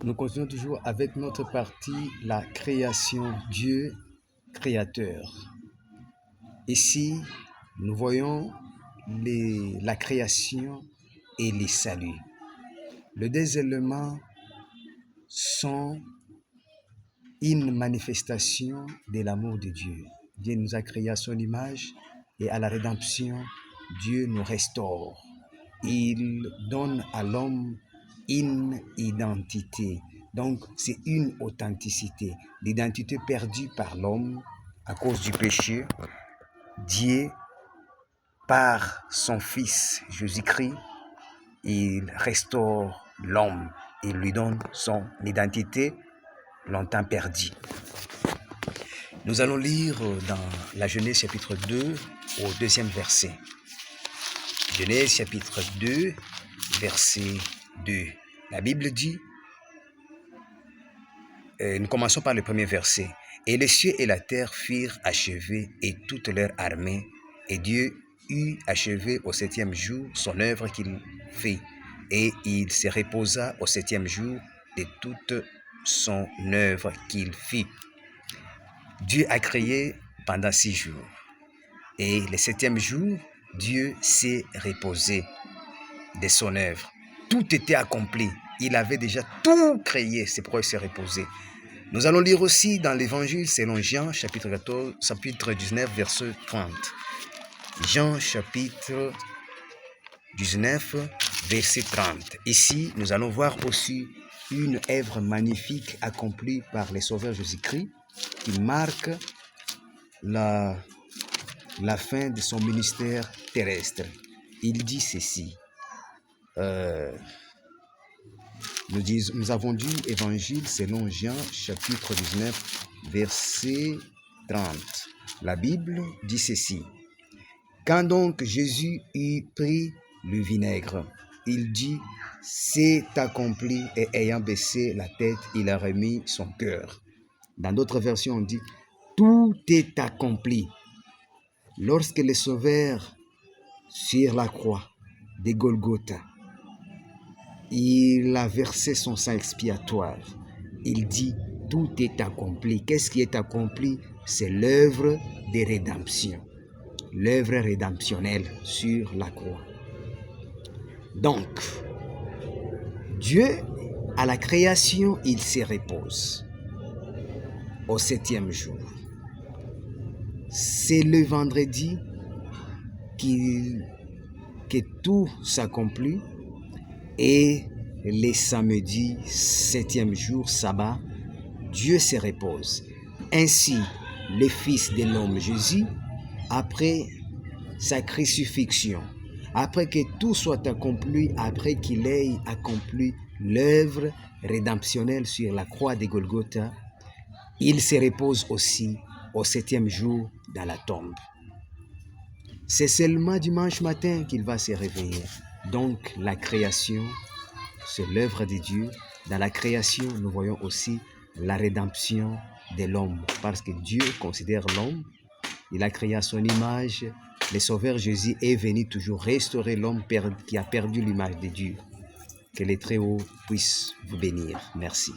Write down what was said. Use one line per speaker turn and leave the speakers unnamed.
Nous continuons toujours avec notre partie, la création, Dieu créateur. Ici, nous voyons la création et les saluts. Les deux éléments sont une manifestation de l'amour de Dieu. Dieu nous a créés à son image et à la rédemption, Dieu nous restaure. Il donne à l'homme une identité. Donc, c'est une authenticité. L'identité perdue par l'homme à cause du péché. Dieu, par son Fils Jésus-Christ, il restaure l'homme. Il lui donne son identité longtemps perdue. Nous allons lire dans la Genèse chapitre 2 au 2e verset. Genèse chapitre 2, verset 2. La Bible dit, nous commençons par le premier verset. Et les cieux et la terre furent achevés et toute leur armée, et Dieu eut achevé au 7e jour son œuvre qu'il fit, et il se reposa au 7e jour de toute son œuvre qu'il fit. Dieu a créé pendant 6 jours, et le 7e jour, Dieu s'est reposé de son œuvre. Tout était accompli. Il avait déjà tout créé, c'est pourquoi il s'est reposé. Nous allons lire aussi dans l'évangile selon Jean, chapitre 19, verset 30. Jean, chapitre 19, verset 30. Ici, nous allons voir aussi une œuvre magnifique accomplie par le Sauveur Jésus-Christ qui marque la fin de son ministère terrestre. Il dit ceci. Nous avons dit évangile selon Jean chapitre 19 verset 30. La Bible dit ceci. Quand donc Jésus eut pris le vinaigre, il dit c'est accompli, et ayant baissé la tête, il a remis son cœur. Dans d'autres versions on dit tout est accompli. Lorsque le Sauveur sur la croix de Golgotha, il a versé son sang expiatoire. Il dit, tout est accompli. Qu'est-ce qui est accompli? C'est l'œuvre de rédemption. L'œuvre rédemptionnelle sur la croix. Donc, Dieu, à la création, il se repose au 7e jour. C'est le vendredi que tout s'accomplit. Et les samedis, 7e jour, sabbat, Dieu se repose. Ainsi, le Fils de l'homme Jésus, après sa crucifixion, après que tout soit accompli, après qu'il ait accompli l'œuvre rédemptionnelle sur la croix de Golgotha, il se repose aussi au 7e jour dans la tombe. C'est seulement dimanche matin qu'il va se réveiller. Donc, la création, c'est l'œuvre de Dieu. Dans la création, nous voyons aussi la rédemption de l'homme. Parce que Dieu considère l'homme, il a créé à son image. Le Sauveur Jésus est venu toujours restaurer l'homme qui a perdu l'image de Dieu. Que les Très-Hauts puissent vous bénir. Merci.